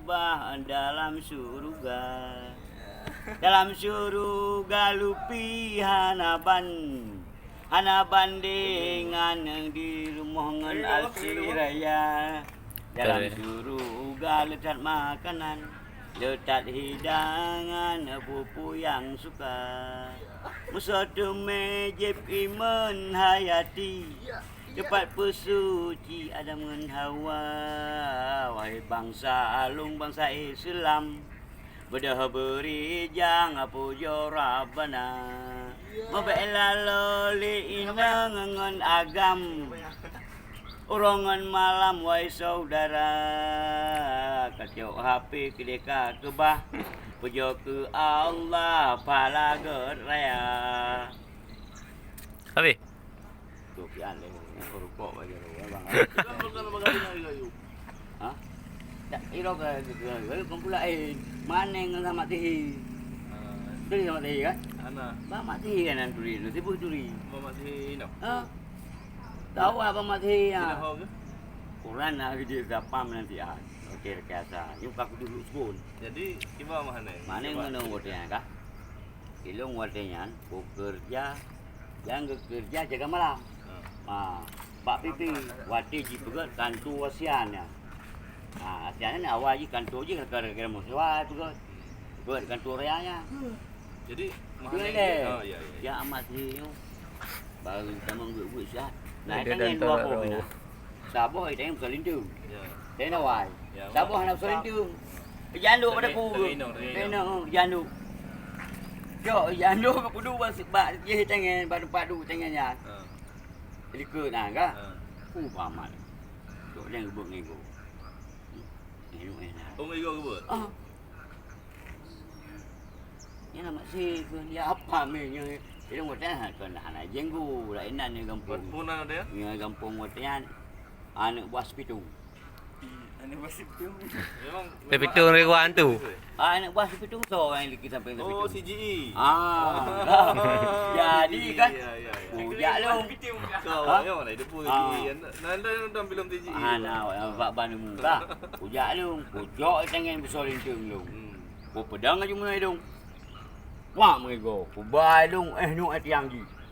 kebah dalam surga. Dalam surga lupi hanaban. Hanaban dengan di rumah ngan alsiraya. Dalam surga letak makanan, letak hidangan pupu yang suka. Musuh mejib iman hayati, cepat pesuci Adam dan Hawa. Wahai bangsa alung bangsa Islam, berdah beri jangan puja Rabbana. Mabela loli ina ngan agam, urongan malam wahai saudara. Kacau HP kedeka kebah, puja ke Allah pala geraya. Habis? Tu kian le, rukuk bagi bang. Ha? Tak iro ke kumpul mana dengan sama tihi. Turi sama tihi kan? Ana. Bang mak tihi kan nan turi, tipu turi. Mama si no. Ha? Tahu apa mak tihi Sila ah? ho ke? Quran nak dia gapam nanti ah. Okey rekasa. Yung pak dulu sebun. Jadi kiba mana? Mana ngono wotnya kah? Ilung wotnya ko kerja yang kerja jaga malam. Ah, Pak Pipi wati ji pegat kantu wasiannya. Ah, asiannya awal ji kantu ji kira-kira musyawarah pegat. Pegat kantu rayanya. Jadi Mana mana? ni? Oh iya iya. Ya amat hiu. Baru kita menggut sihat. Nah, Dia tangan dan dua taruh. apa bina. Saboh itu berlindung. Ya. Tena wai. Ya, Saboh nak berlindung. Janduk pada ku. Terino. Tena janduk. Jok janduk ke kudu bak je tangan badu padu tangannya. Ha. Jadi ke nah ka? Ha. Pamat. Jok yang gebuk nego. Ini enak. Oh ngigo ke buat? Ah. Ini nama si dia apa menya. Dia mau tanya kan anak jenggu lah enak ni kampung. Puna ada ya? Ni kampung motian anak buah sepitung. Memang Pepitung rewan tu. Anak buah sepitung so yang kita sampai sepitung. Oh CGE. Jadi kan Ya ya ya. bujak lu. Kau Ha? yang mana depu Ah. CGE. Nanda dalam film CGE. Anak bak ban muka. Bujak lu, bujak tangan besar lintung lu. Ko pedang aja mulai dong. Wah mengigo. Ko bai dong nu atiang ji.